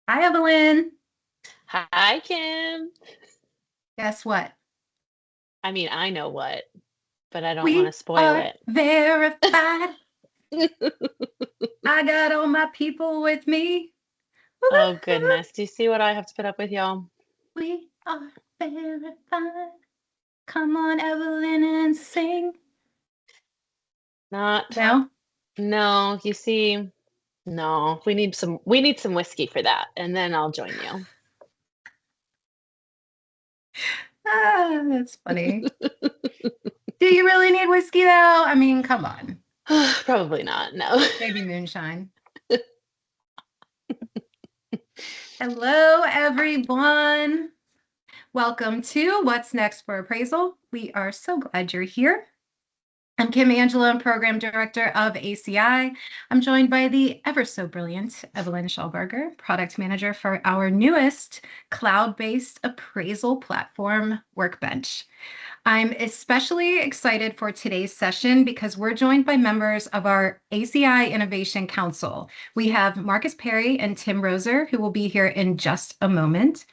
Hi, Evelyn. Hi, Kim. Guess what? I mean, I know what, but I don't want to We spoil are it. verified. I got all my people with me. Oh, Woo-hoo. goodness. Do you see what I have to put up with, y'all? We are verified. Come on, Evelyn, and sing. Not. No? No, you see, no. We need some whiskey for that, and then I'll join you. That's funny. Do you really need whiskey, though? I mean, come on. Probably not, no. Maybe moonshine. Hello, everyone. Welcome to What's Next for Appraisal. We are so glad you're here. I'm Kim Angela, I'm Program Director of ACI. I'm joined by the ever so brilliant Evelyn Schallberger, Product Manager for our newest cloud-based appraisal platform, Workbench. I'm especially excited for today's session because we're joined by members of our ACI Innovation Council. We have Marcus Perry and Tim Roser, who will be here in just a moment.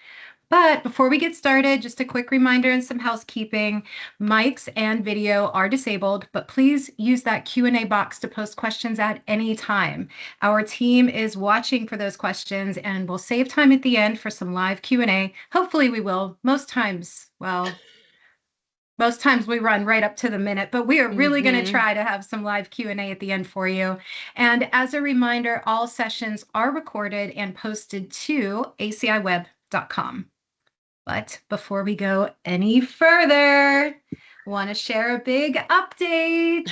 But before we get started, just a quick reminder and some housekeeping. Mics and video are disabled, but please use that Q&A box to post questions at any time. Our team is watching for those questions and we'll save time at the end for some live Q&A. Hopefully we will. Most times we run right up to the minute, but we are really going to hmm try to have some live Q&A at the end for you. And as a reminder, all sessions are recorded and posted to aciweb.com. But before we go any further, want to share a big update.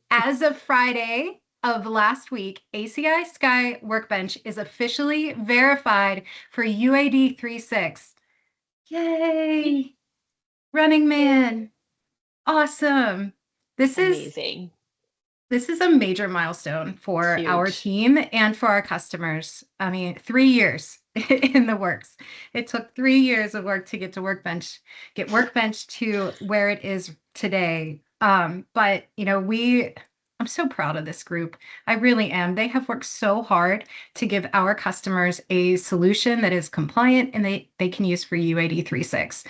As of Friday of last week, ACI Sky Workbench is officially verified for UAD 36. Yay! Running Man. Awesome. This is Amazing. this is a major milestone for our Huge. team and for our customers. I mean, 3 years in the works. It took 3 years of work to get Workbench to where it is today. But I'm so proud of this group. I really am. They have worked so hard to give our customers a solution that is compliant and they can use for U836.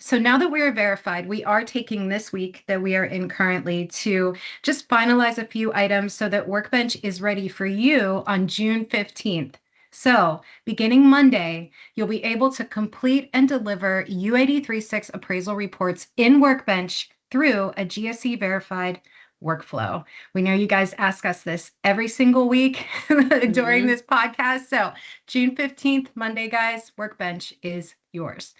So now that we are verified, we are taking this week that we are in currently to just finalize a few items so that Workbench is ready for you on June 15th. So, beginning Monday, you'll be able to complete and deliver U836 appraisal reports in Workbench through a GSE verified workflow. We know you guys ask us this every single week during hmm this podcast. So, June 15th, Monday, guys, Workbench is yours.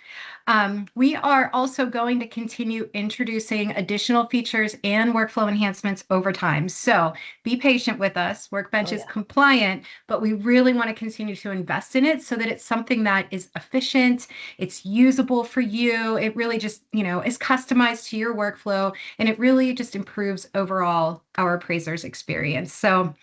We are also going to continue introducing additional features and workflow enhancements over time. So be patient with us. Workbench Oh, is yeah. compliant, but we really want to continue to invest in it so that it's something that is efficient, it's usable for you. It really just, is customized to your workflow, and it really just improves overall our appraiser's experience. So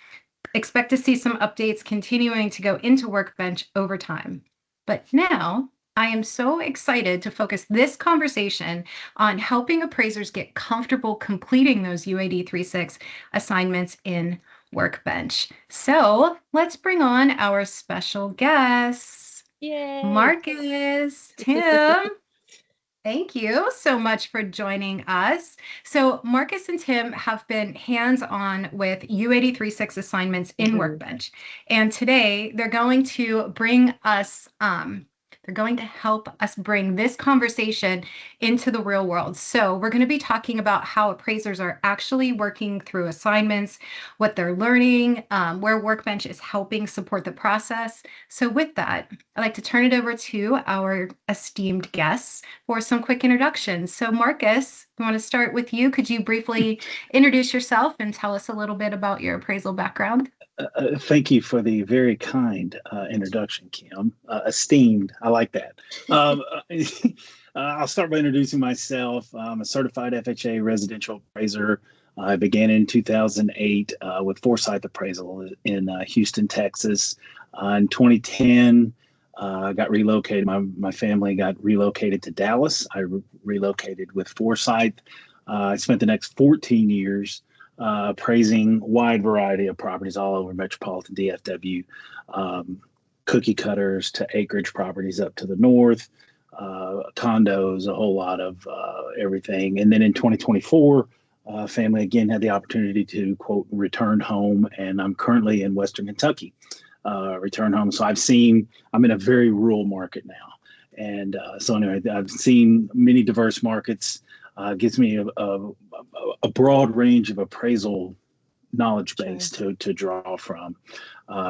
expect to see some updates continuing to go into Workbench over time. But now I am so excited to focus this conversation on helping appraisers get comfortable completing those UAD 36 assignments in Workbench. So let's bring on our special guests, Yay. Marcus, Tim. Thank you so much for joining us. So, Marcus and Tim have been hands on with U836 assignments in hmm Workbench. And today they're going to help us bring this conversation into the real world. So, we're going to be talking about how appraisers are actually working through assignments, what they're learning, where Workbench is helping support the process. So, with that, I'd like to turn it over to our esteemed guests for some quick introductions. So, Marcus, I want to start with you. Could you briefly introduce yourself and tell us a little bit about your appraisal background? Thank you for the very kind introduction, Kim. Esteemed, I like that. Um, I'll start by introducing myself. I'm a certified FHA residential appraiser. I began in 2008 with Foresight Appraisal in Houston, Texas. In 2010, I got relocated. My family got relocated to Dallas. I relocated with Foresight. I spent the next 14 years appraising wide variety of properties all over metropolitan DFW, cookie cutters to acreage properties up to the north, condos, a whole lot of everything. And then in 2024, family again had the opportunity to quote return home, and I'm currently in Western Kentucky, return home. So I'm in a very rural market now, and so anyway, I've seen many diverse markets. Gives me a broad range of appraisal knowledge base to draw from.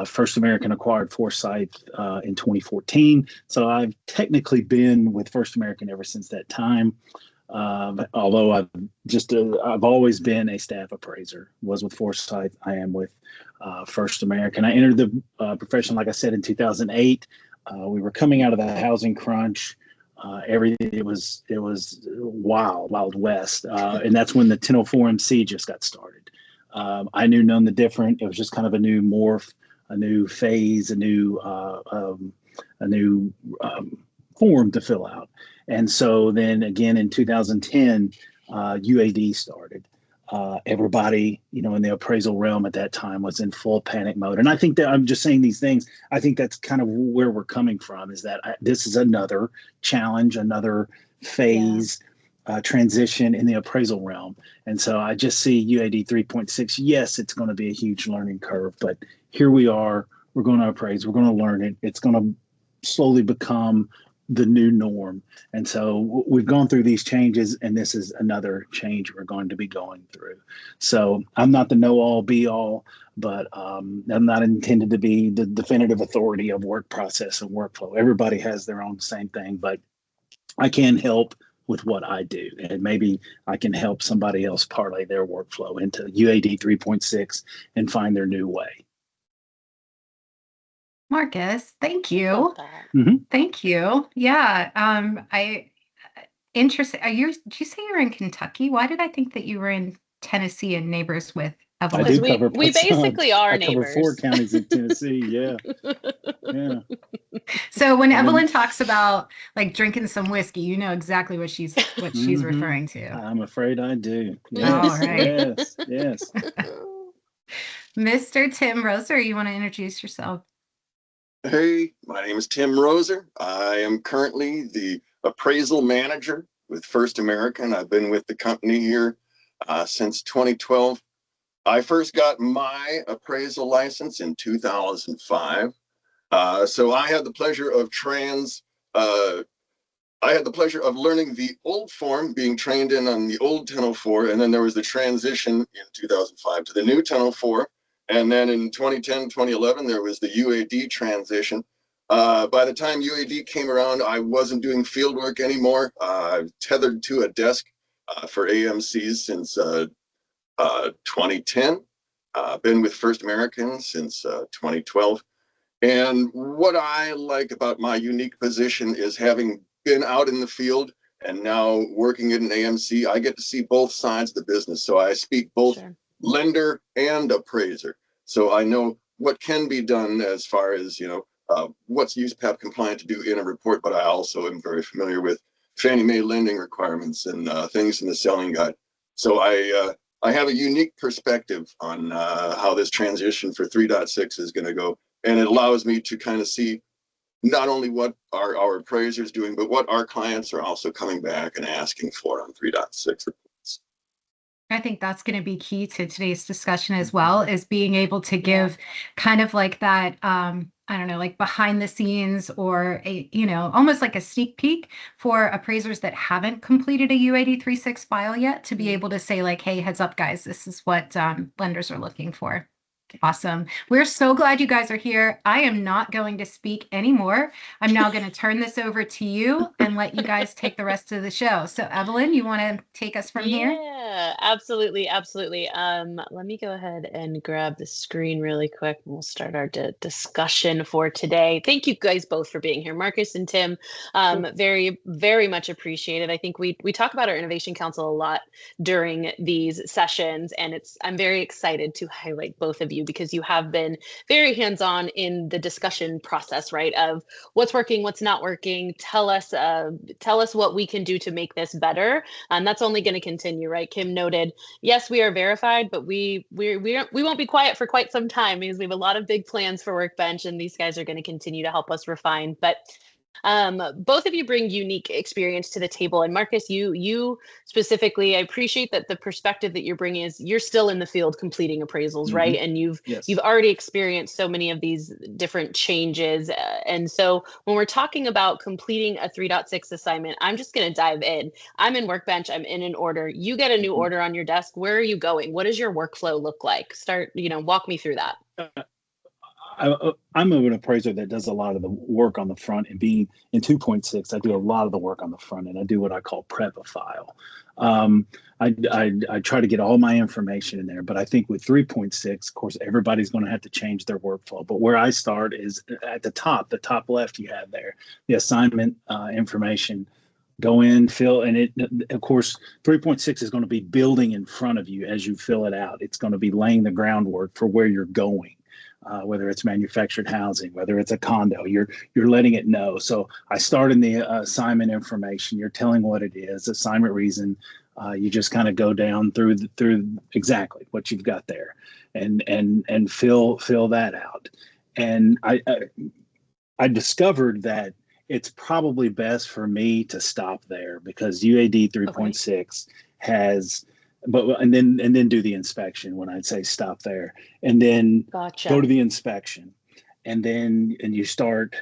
First American acquired Forsyth in 2014, so I've technically been with First American ever since that time. Although I've always been a staff appraiser. Was with Forsyth. I am with First American. I entered the profession, like I said, in 2008. We were coming out of the housing crunch. It was wild west, and that's when the 1004 MC just got started. I knew none the different. It was just kind of a new morph, a new phase, a new form to fill out. And so then again in 2010, UAD started. Everybody, in the appraisal realm at that time was in full panic mode. And I think that I'm just saying these things. I think that's kind of where we're coming from, is that this is another challenge, another phase, transition in the appraisal realm. And so I just see UAD 3.6. Yes, it's going to be a huge learning curve, but here we are. We're going to appraise. We're going to learn it. It's going to slowly become the new norm. And so we've gone through these changes, and this is another change we're going to be going through. So I'm not the know-all, be-all, but I'm not intended to be the definitive authority of work process and workflow. Everybody has their own same thing, but I can help with what I do, and maybe I can help somebody else parlay their workflow into UAD 3.6 and find their new way. Marcus, thank you. Mm-hmm. Thank you. Yeah. Interesting. Did you say you're in Kentucky? Why did I think that you were in Tennessee and neighbors with Evelyn? I do cover. We basically are neighbors. I cover 4 counties in Tennessee. Yeah. Yeah. So when Evelyn talks about like drinking some whiskey, you know exactly what she's referring to. I'm afraid I do. Yes. All right. Yes. Mr. Tim Roser, you want to introduce yourself? Hey, my name is Tim Roser. I am currently the appraisal manager with First American. I've been with the company here since 2012. I first got my appraisal license in 2005. So I had the pleasure of learning the old form, being trained on the old 1004, and then there was the transition in 2005 to the new 1004. And then in 2010, 2011, there was the UAD transition. By the time UAD came around, I wasn't doing field work anymore. I've tethered to a desk for AMCs since 2010. Been with First American since 2012. And what I like about my unique position is having been out in the field and now working at an AMC, I get to see both sides of the business. So I speak both lender and appraiser. So I know what can be done as far as, what's USPAP compliant to do in a report, but I also am very familiar with Fannie Mae lending requirements and things in the selling guide. So I have a unique perspective on how this transition for 3.6 is going to go. And it allows me to kind of see not only what are our appraisers doing, but what our clients are also coming back and asking for on 3.6 reports. I think that's going to be key to today's discussion as well, is being able to give kind of like that, I don't know, like behind the scenes, or almost like a sneak peek for appraisers that haven't completed a UAD 3.6 file yet, to be able to say like, hey, heads up guys, this is what lenders are looking for. Awesome. We're so glad you guys are here. I am not going to speak anymore. I'm now going to turn this over to you and let you guys take the rest of the show. So Evelyn, you want to take us from here? Yeah, absolutely. Absolutely. Let me go ahead and grab the screen really quick, and we'll start our discussion for today. Thank you guys both for being here, Marcus and Tim. Very, very much appreciated. I think we talk about our Innovation Council a lot during these sessions, and I'm very excited to highlight both of you you, because you have been very hands-on in the discussion process, right? Of what's working, what's not working. Tell us what we can do to make this better. And that's only going to continue, right? Kim noted, yes, we are verified, but we won't be quiet for quite some time, because we have a lot of big plans for Workbench, and these guys are going to continue to help us refine. But both of you bring unique experience to the table, and Marcus, you specifically, I appreciate that the perspective that you're bringing is you're still in the field completing appraisals, right? And you've already experienced so many of these different changes, and so when we're talking about completing a 3.6 assignment, I'm just going to dive in. I'm in Workbench. I'm in an order. You get a new order on your desk. Where are you going? What does your workflow look like? Walk me through that. I'm an appraiser that does a lot of the work on the front, and being in 2.6, I do a lot of the work on the front end. I do what I call prep a file. I try to get all my information in there, but I think with 3.6, of course, everybody's going to have to change their workflow. But where I start is at the top left you have there, the assignment information. Go in, fill, and it, of course, 3.6 is going to be building in front of you as you fill it out. It's going to be laying the groundwork for where you're going. Whether it's manufactured housing, whether it's a condo, you're letting it know. So I start in the assignment information. You're telling what it is, assignment reason. You just kind of go down through exactly what you've got there, and fill that out. And I discovered that it's probably best for me to stop there, because UAD 3.6 has. And then do the inspection when I'd say stop there, and then go to the inspection, and you start,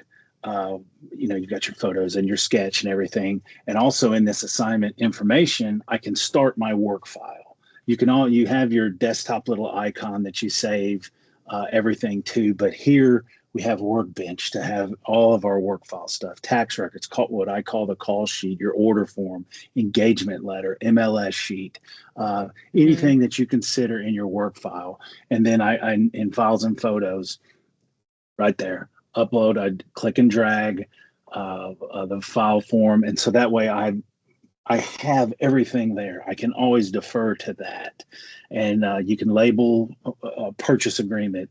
you've got your photos and your sketch and everything. And also in this assignment information, I can start my work file. You have your desktop little icon that you save everything to, but here we have Workbench to have all of our work file stuff, tax records, what I call the call sheet, your order form, engagement letter, MLS sheet, anything that you consider in your work file. And then I in files and photos, right there, upload, I click and drag the file form. And so that way I have everything there. I can always defer to that. And you can label a purchase agreement,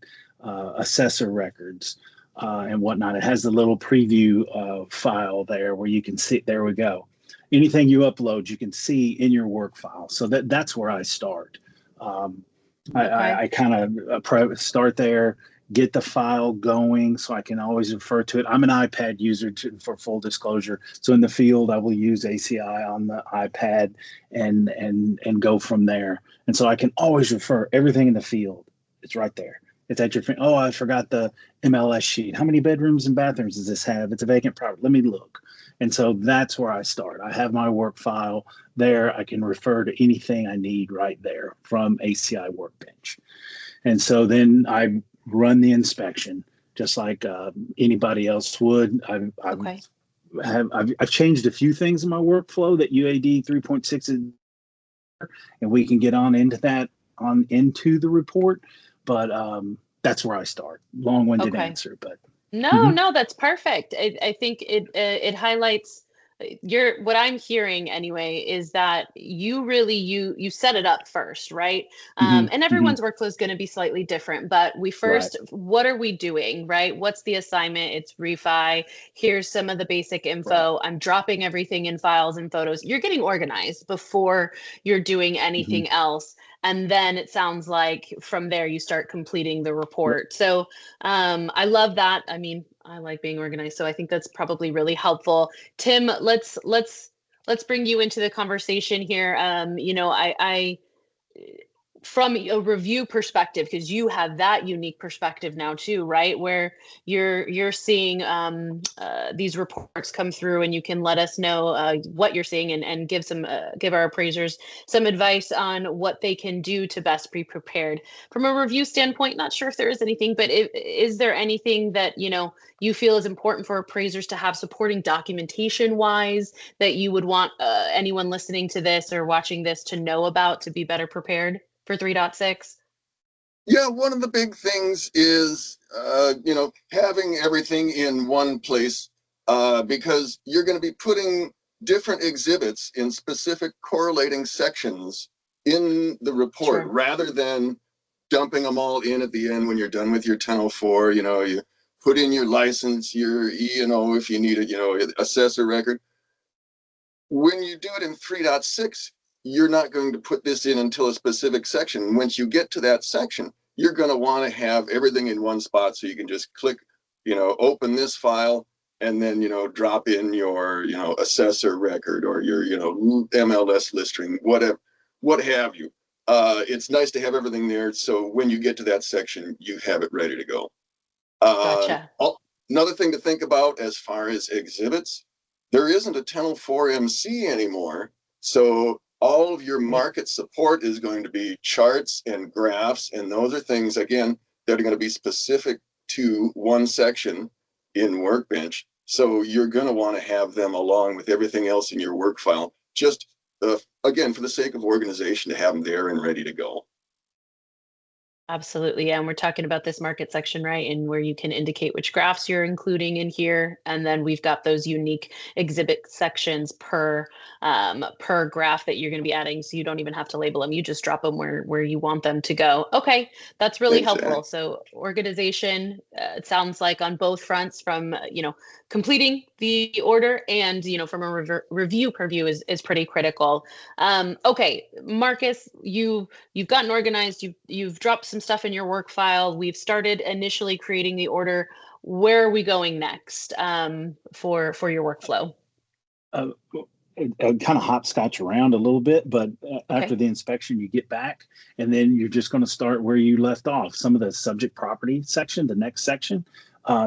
assessor records, and whatnot. It has the little preview file there where you can see. There we go. Anything you upload, you can see in your work file. So that's where I start. I kind of start there, get the file going so I can always refer to it. I'm an iPad user for full disclosure. So in the field, I will use ACI on the iPad and go from there. And so I can always refer everything in the field. It's right there. It's at your finger. Oh, I forgot the MLS sheet. How many bedrooms and bathrooms does this have? It's a vacant property. Let me look. And so that's where I start. I have my work file there. I can refer to anything I need right there from ACI Workbench. And so then I run the inspection just like anybody else would. I've changed a few things in my workflow that UAD 3.6 is, and we can get into the report. But that's where I start. Long-winded answer, but no, that's perfect. I think it highlights what I'm hearing anyway is that you really you set it up first, right? And everyone's workflow is going to be slightly different, but what are we doing, right? What's the assignment? It's refi. Here's some of the basic info. Right. I'm dropping everything in files and photos. You're getting organized before you're doing anything else. And then it sounds like from there you start completing the report. So I love that. I mean, I like being organized, so I think that's probably really helpful. Tim, let's bring you into the conversation here. I from a review perspective, because you have that unique perspective now too, right? Where you're seeing these reports come through, and you can let us know what you're seeing and give our appraisers some advice on what they can do to best be prepared. From a review standpoint, not sure if there is anything, but is there anything that you feel is important for appraisers to have supporting documentation wise that you would want anyone listening to this or watching this to know about to be better prepared for 3.6? Yeah, one of the big things is, having everything in one place, because you're going to be putting different exhibits in specific correlating sections in the report rather than dumping them all in at the end when you're done with your 1004. You put in your license, your E&O if you need it, assessor record. When you do it in 3.6, you're not going to put this in until a specific section. Once you get to that section, you're going to want to have everything in one spot, so you can just click, open this file, and then, drop in your, assessor record or your, MLS listing, whatever, what have you. It's nice to have everything there, so when you get to that section, you have it ready to go. Gotcha. Another thing to think about as far as exhibits, there isn't a 1004 MC anymore. So all of your market support is going to be charts and graphs. And those are things, again, that are going to be specific to one section in Workbench. So you're going to want to have them along with everything else in your work file, just again, for the sake of organization, to have them there and ready to go. Absolutely. Yeah. And we're talking about this market section, right? And where you can indicate which graphs you're including in here. And then we've got those unique exhibit sections per graph that you're going to be adding. So you don't even have to label them. You just drop them where you want them to go. Okay. That's really helpful. So organization, it sounds like on both fronts, from, completing the order and, from a review purview is pretty critical. Okay. Marcus, you've gotten organized. You've dropped some stuff in your work file. We've started initially creating the order. Where are we going next for your workflow? Kind of hopscotch around a little bit, but after the inspection, you get back, and then you're just going to start where you left off. Some of the subject property section, the next section,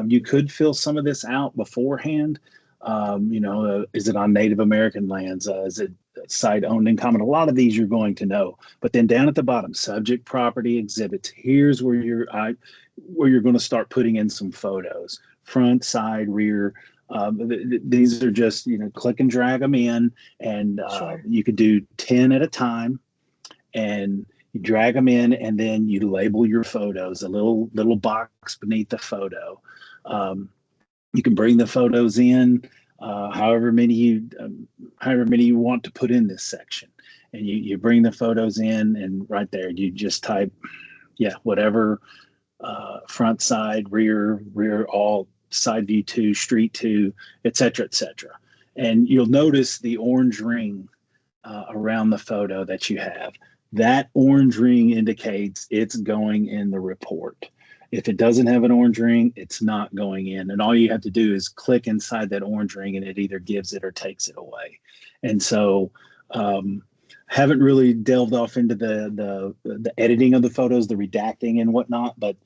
you could fill some of this out beforehand. Is it on Native American lands? Is it site owned in common? A lot of these you're going to know, but then down at the bottom, subject property exhibits. Here's where you're going to start putting in some photos, front, side, rear. These are just, click and drag them in, and you could do 10 at a time, and you drag them in, and then you label your photos, a little box beneath the photo. You can bring the photos in, however many you want to put in this section, and you bring the photos in, and right there you just type, whatever, front, side, rear, all, side view 2, street 2, et cetera, and you'll notice the orange ring around the photo that you have. That orange ring indicates it's going in the report. If it doesn't have an orange ring, it's not going in. And all you have to do is click inside that orange ring, and it either gives it or takes it away. And so haven't really delved off into the editing of the photos, the redacting and whatnot, but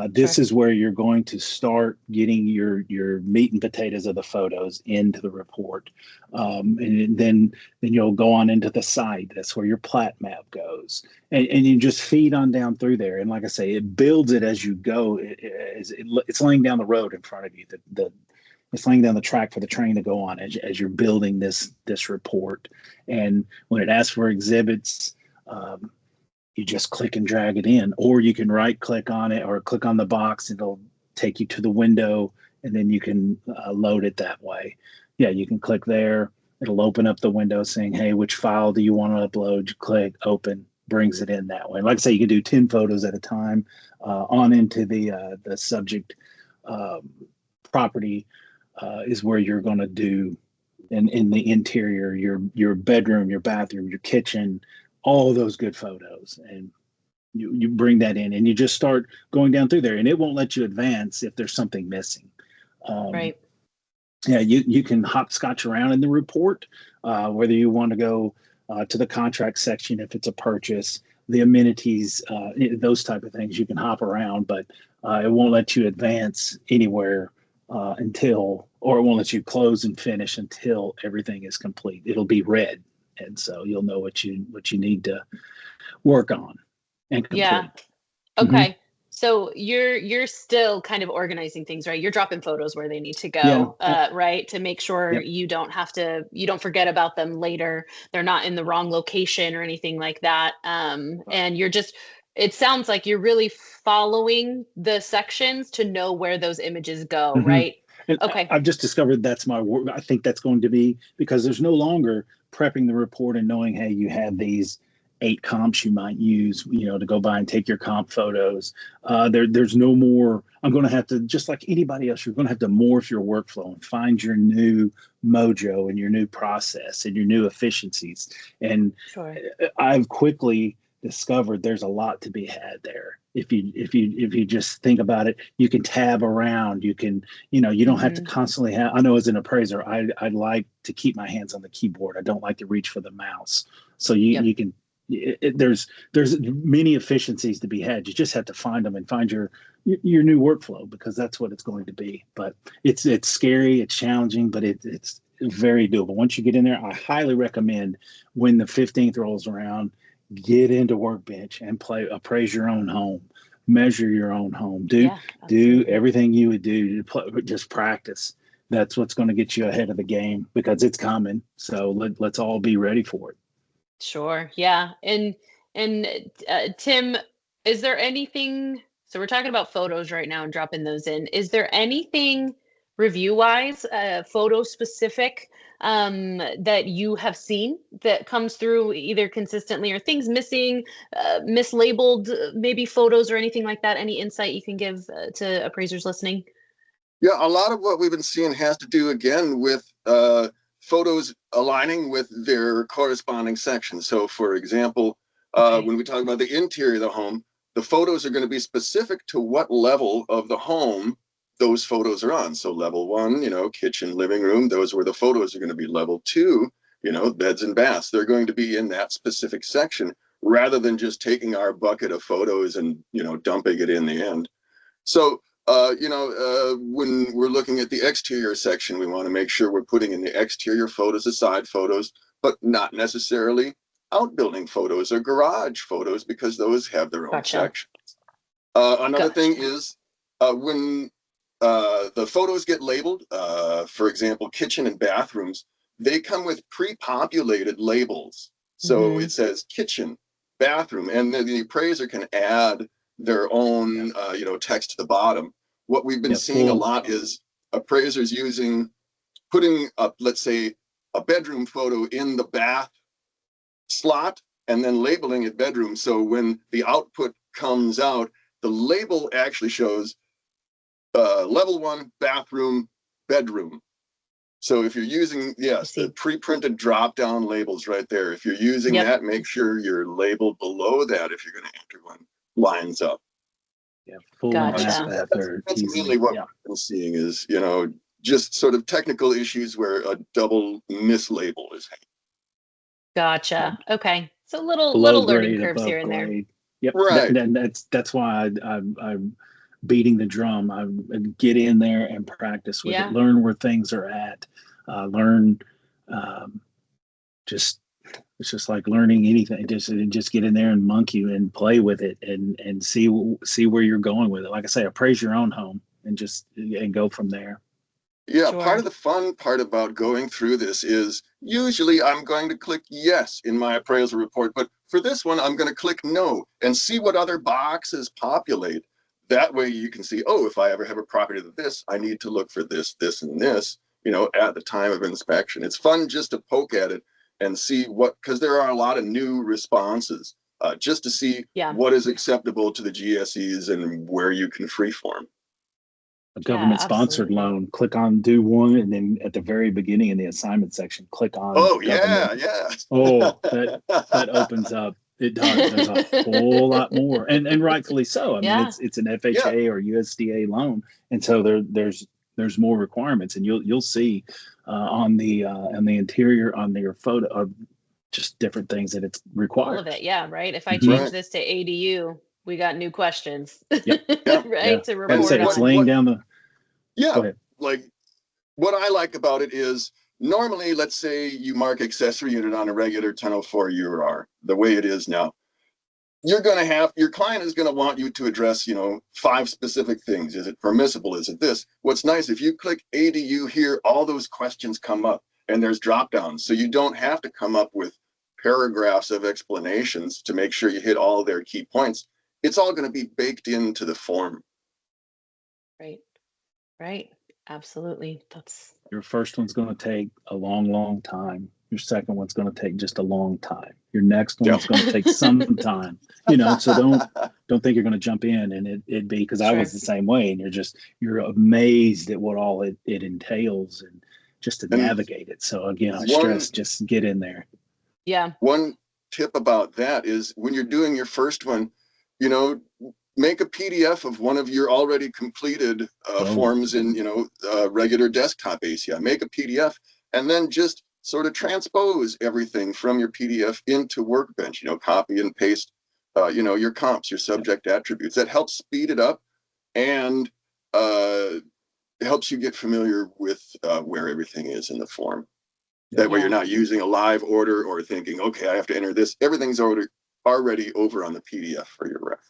this is where you're going to start getting your meat and potatoes of the photos into the report. And then you'll go on into the site. That's where your plat map goes. And you just feed on down through there. And like I say, it builds it as you go. It's laying down the road in front of you. It's laying down the track for the train to go on as you're building this report. And when it asks for exhibits, you just click and drag it in, or you can right click on it or click on the box. It'll take you to the window, and then you can load it that way. Yeah, you can click there. It'll open up the window saying, hey, which file do you want to upload? You click open, brings it in that way. Like I say, you can do 10 photos at a time on into the subject property is where you're going to do in the interior, your bedroom, your bathroom, your kitchen, all of those good photos, and you bring that in, and you just start going down through there, and it won't let you advance if there's something missing. Right. Yeah, you can hopscotch around in the report, whether you want to go to the contract section if it's a purchase, the amenities, those type of things. You can hop around, but it won't let you advance anywhere until, or it won't let you close and finish until everything is complete. It'll be red. And so you'll know what you need to work on and complete. Yeah. Okay. So you're still kind of organizing things, right? You're dropping photos where they need to go, right? To make sure you don't forget about them later. They're not in the wrong location or anything like that. And it sounds like you're really following the sections to know where those images go, right? And I've just discovered that's my work. I think that's going to be, because there's no longer prepping the report and knowing, hey, you have these 8 comps you might use, to go by and take your comp photos. There's no more. I'm going to have to, just like anybody else, you're going to have to morph your workflow and find your new mojo and your new process and your new efficiencies. And Sure. I've quickly discovered there's a lot to be had there. If you just think about it, you can tab around. You can, you don't have to constantly have. I know as an appraiser, I like to keep my hands on the keyboard. I don't like to reach for the mouse. So you can. There's many efficiencies to be had. You just have to find them and find your new workflow, because that's what it's going to be. But it's scary, it's challenging, but it's very doable. Once you get in there, I highly recommend, when the 15th rolls around, get into Workbench and appraise your own home, measure your own home, do everything you would do to just practice. That's what's going to get you ahead of the game, because it's coming. So let's all be ready for it. Sure. Yeah. And Tim, is there anything, so we're talking about photos right now and dropping those in. Is there anything review wise, photo specific, that you have seen that comes through either consistently, or things missing, mislabeled, maybe photos or anything like that? Any insight you can give to appraisers listening? Yeah, a lot of what we've been seeing has to do, again, with photos aligning with their corresponding sections. So, for example, when we talk about the interior of the home, the photos are going to be specific to what level of the home those photos are on. So level 1, kitchen, living room, those where the photos are going to be. Level 2, beds and baths, they're going to be in that specific section, rather than just taking our bucket of photos and, dumping it in the end. So, when we're looking at the exterior section, we want to make sure we're putting in the exterior photos, the side photos, but not necessarily outbuilding photos or garage photos, because those have their own sections. Another thing is, when the photos get labeled, for example, kitchen and bathrooms, they come with pre-populated labels. So it says kitchen, bathroom, and then the appraiser can add their own, text to the bottom. What we've been seeing a lot is appraisers putting up, let's say, a bedroom photo in the bath slot and then labeling it bedroom. So when the output comes out, the label actually shows level 1, bathroom, bedroom. So if you're using, the pre-printed drop-down labels right there, if you're using that, make sure your label below that, if you're going to enter one, lines up. Yeah, full Gotcha. That's mainly what we've been seeing is, just sort of technical issues where a double mislabel is hanging. Gotcha. Okay. So little learning curves here and there. Yep. Right. That's why I'm beating the drum. I get in there and practice with it. Learn where things are at. Learn. It's just like learning anything. Just get in there and monkey and play with it and see where you're going with it. Like I say, appraise your own home and go from there. Yeah, part of the fun part about going through this is usually I'm going to click yes in my appraisal report, but for this one, I'm going to click no and see what other boxes populate. That way you can see, if I ever have a property of this, I need to look for this, this, and this, at the time of inspection. It's fun just to poke at it and see because there are a lot of new responses, just to see what is acceptable to the GSEs and where you can freeform. A government-sponsored loan, click on do one, and then at the very beginning in the assignment section, click on government. That opens up. It does. There's a whole lot more, and rightfully so. I mean, it's an FHA or USDA loan, and so there's more requirements, and you'll see on the interior on your photo of just different things that it's required. All of it, right. If I change this to ADU, we got new questions, right? To report on. It's laying down the. Like what I like about it is normally, let's say you mark accessory unit on a regular 1004 UR, the way it is now. Your client is going to want you to address, 5 specific things. Is it permissible? Is it this? What's nice, if you click ADU here, all those questions come up and there's drop downs. So you don't have to come up with paragraphs of explanations to make sure you hit all of their key points. It's all going to be baked into the form. Right. Absolutely. Your first one's going to take a long, long time. Your second one's going to take just a long time. Your next one's going to take some time, so don't think you're going to jump in and it'd be, because I Sure. was the same way, and you're amazed at what all it entails and just to navigate it. So again, I stress, just get in there. Yeah. One tip about that is when you're doing your first one, make a PDF of one of your already completed forms in, regular desktop ACI. Make a PDF and then just sort of transpose everything from your PDF into Workbench, copy and paste, your comps, your subject attributes. That helps speed it up and helps you get familiar with where everything is in the form. That way you're not using a live order or thinking, okay, I have to enter this. Everything's already over on the PDF for your reference.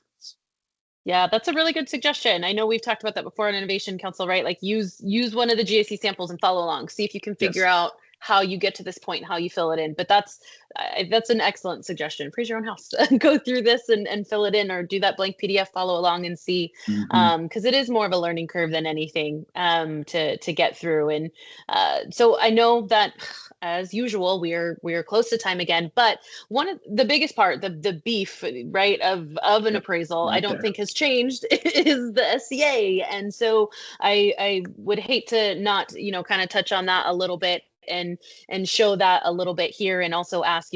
Yeah, that's a really good suggestion. I know we've talked about that before on Innovation Council, right? Like use one of the GAC samples and follow along. See if you can figure out how you get to this point, how you fill it in. But that's an excellent suggestion. Praise your own house. Go through this and fill it in, or do that blank PDF, follow along and see, because it is more of a learning curve than anything to get through. And so I know that, as usual, we're close to time again. But one of the biggest part, the beef, right, of an appraisal, I don't think has changed, is the SCA. And so I would hate to not, kind of touch on that a little bit and show that a little bit here, and also ask,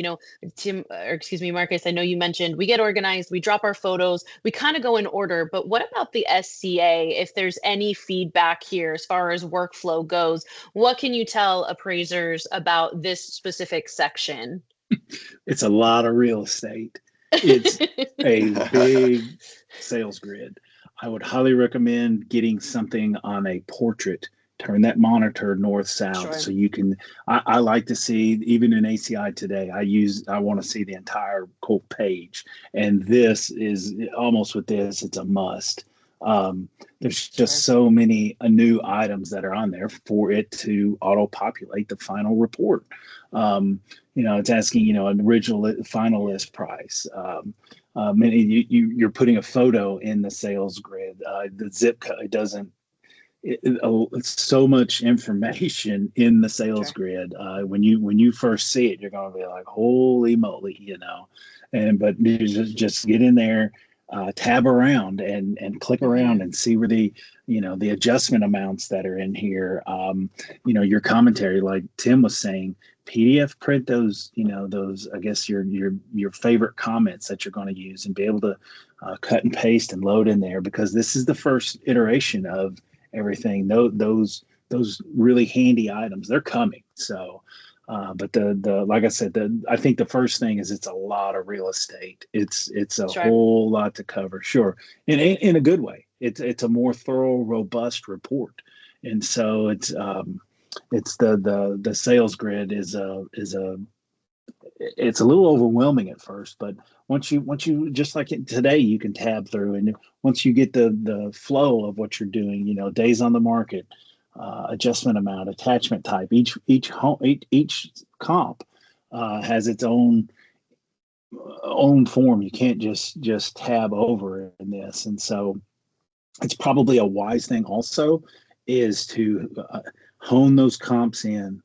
Tim, or excuse me, Marcus, I know you mentioned we get organized, we drop our photos, we kind of go in order, but what about the SCA? If there's any feedback here as far as workflow goes, what can you tell appraisers about this specific section? It's a lot of real estate. It's a big sales grid. I would highly recommend getting something on a portrait. Turn that monitor north-south so you can, I like to see, even in ACI today, I want to see the entire quote page. And this is almost with this, it's a must. There's just so many new items that are on there for it to auto-populate the final report. It's asking, an original final list price. You're putting a photo in the sales grid. The zip code doesn't. It's so much information in the sales grid. When you first see it, you're going to be like, "Holy moly!" But you just get in there, tab around and click around and see where the adjustment amounts that are in here. Your commentary, like Tim was saying, PDF print those, those, I guess your favorite comments that you're going to use, and be able to cut and paste and load in there, because this is the first iteration of everything. Those really handy items, they're coming. So, but the like I said, I think the first thing is it's a lot of real estate. It's a whole lot to cover. Sure, in a good way. It's a more thorough, robust report, and so it's the sales grid is it's a little overwhelming at first, but once you just like today, you can tab through, and once you get the flow of what you're doing, days on the market, adjustment amount, attachment type, each comp has its own form. You can't just tab over in this, and so it's probably a wise thing also is to hone those comps in.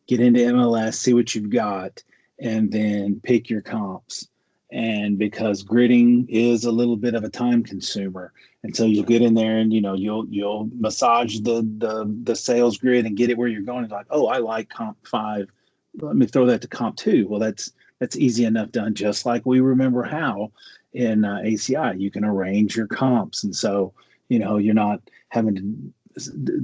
Get into MLS, see what you've got, and then pick your comps. And because gridding is a little bit of a time consumer, and so you'll get in there and you'll massage the sales grid and get it where you're going. It's like, oh, I like comp 5. Let me throw that to comp 2. Well, that's easy enough done, just like we remember how in ACI you can arrange your comps, and so you're not having to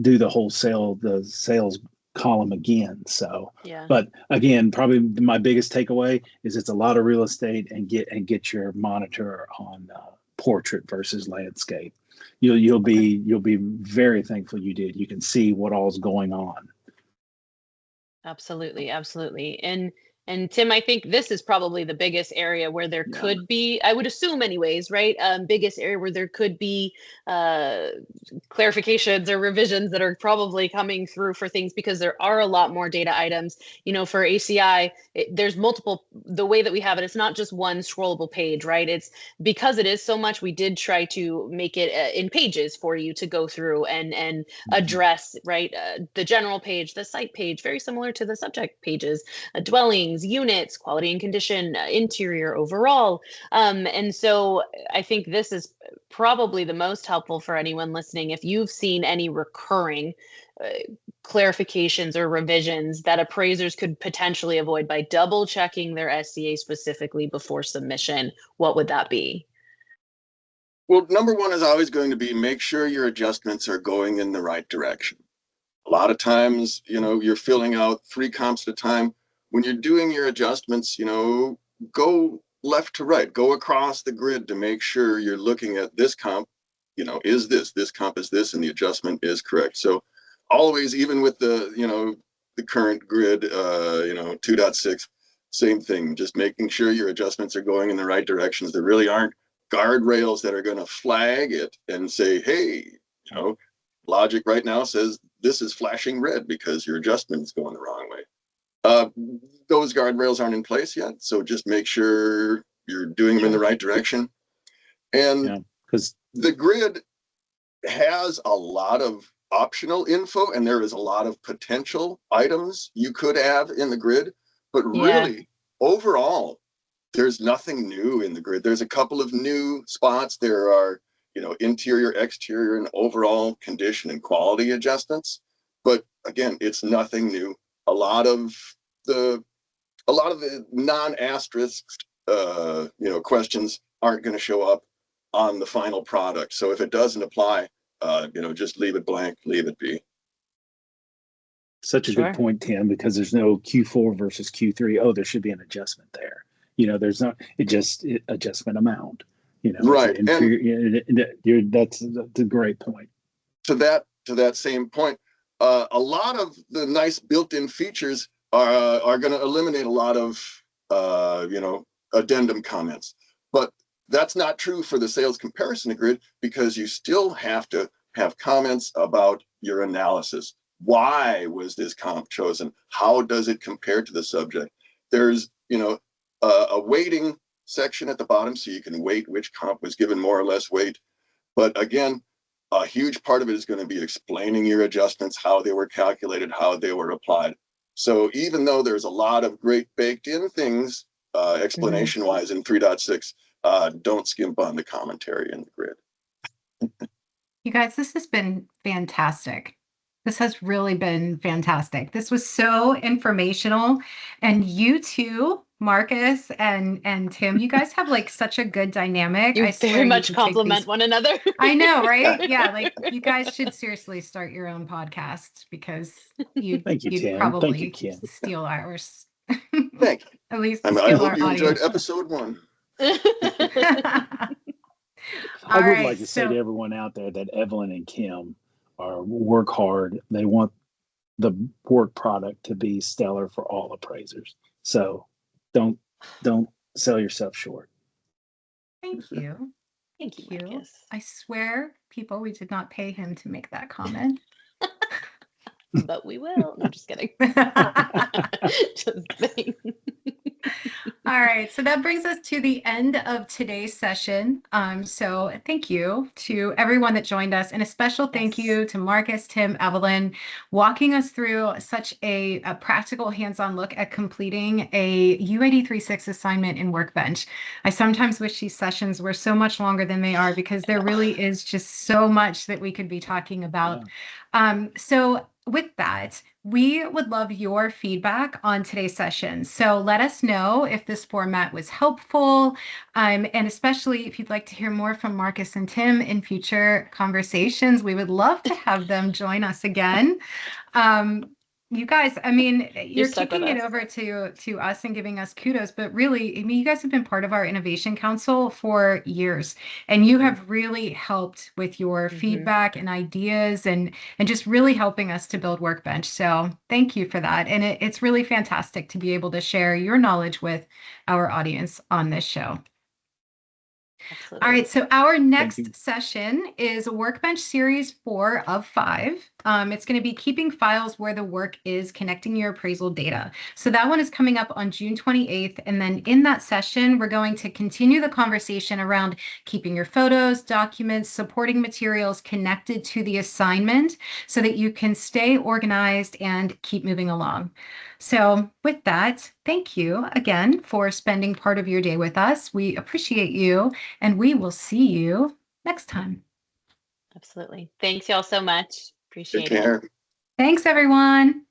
do the sales column again. So, but again, probably my biggest takeaway is it's a lot of real estate, and get your monitor on portrait versus landscape. You'll be very thankful you did. You can see what all's going on. Absolutely. And And Tim, I think this is probably the biggest area where there could be, I would assume anyways, right? Biggest area where there could be clarifications or revisions that are probably coming through for things, because there are a lot more data items. For ACI, there's multiple, the way that we have it, it's not just one scrollable page, right? It's because it is so much, we did try to make it in pages for you to go through and address, right? The general page, the site page, very similar to the subject pages, dwellings, units, quality and condition, interior overall. And so I think this is probably the most helpful for anyone listening. If you've seen any recurring clarifications or revisions that appraisers could potentially avoid by double checking their SCA specifically before submission, what would that be? Well, number one is always going to be make sure your adjustments are going in the right direction. A lot of times, you're filling out 3 comps at a time. When you're doing your adjustments, go left to right, go across the grid to make sure you're looking at this comp, is this comp is this, and the adjustment is correct. So always, even with the current grid, 2.6, same thing, just making sure your adjustments are going in the right directions. There really aren't guardrails that are going to flag it and say, hey, logic right now says this is flashing red because your adjustment is going the wrong way. Those guardrails aren't in place yet, so just make sure you're doing them in the right direction. And because the grid has a lot of optional info, and there is a lot of potential items you could have in the grid, but really, overall, there's nothing new in the grid. There's a couple of new spots. There are, interior, exterior, and overall condition and quality adjustments. But again, it's nothing new. A lot of the non-asterisk, questions aren't going to show up on the final product. So if it doesn't apply, just leave it blank, leave it be. Such a good point, Tim, because there's no Q4 versus Q3. Oh, there should be an adjustment there. There's not, adjustment amount, right. That's a great point. To that same point, a lot of the nice built-in features are going to eliminate a lot of, addendum comments, but that's not true for the sales comparison grid, because you still have to have comments about your analysis. Why was this comp chosen? How does it compare to the subject? There's, a weighting section at the bottom, so you can weight which comp was given more or less weight. But again, a huge part of it is going to be explaining your adjustments, how they were calculated, how they were applied. So even though there's a lot of great baked in things, explanation wise in 3.6, don't skimp on the commentary in the grid. You guys, this has been fantastic. This has really been fantastic. This was so informational. And you too, Marcus and Tim, you guys have like such a good dynamic. You I swear very you much could compliment one another. I know, right? Yeah, like you guys should seriously start your own podcast, because you'd Tim. probably Thank you, Kim. steal ours. Thank you. At least I steal hope our you enjoyed audience. episode 1. I would like to say to everyone out there that Evelyn and Kim work hard. They want the work product to be stellar for all appraisers. So don't sell yourself short. Thank you. Thank you, Marcus. I swear, people, we did not pay him to make that comment. But we will. No, just kidding. Just kidding. All right, so that brings us to the end of today's session. So thank you to everyone that joined us, and a special thank you to Marcus, Tim, Evelyn, walking us through such a practical hands-on look at completing a UID 3.6 assignment in Workbench. I sometimes wish these sessions were so much longer than they are, because there really is just so much that we could be talking about. Yeah. So with that, we would love your feedback on today's session. So let us know if this format was helpful, and especially if you'd like to hear more from Marcus and Tim in future conversations. We would love to have them join us again. You guys, I mean, you're stuck with kicking it us. over to us and giving us kudos, but really, I mean, you guys have been part of our innovation council for years, and you have really helped with your feedback and ideas and just really helping us to build Workbench. So thank you for that. And it's really fantastic to be able to share your knowledge with our audience on this show. Absolutely. All right, so our next session is Workbench Series 4 of 5. It's going to be keeping files where the work is, connecting your appraisal data. So that one is coming up on June 28th. And then in that session, we're going to continue the conversation around keeping your photos, documents, supporting materials connected to the assignment so that you can stay organized and keep moving along. So with that, thank you again for spending part of your day with us. We appreciate you, and we will see you next time. Absolutely. Thanks y'all so much. Appreciate Take care. it. Thanks, everyone.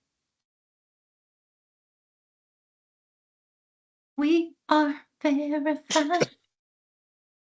We are verified.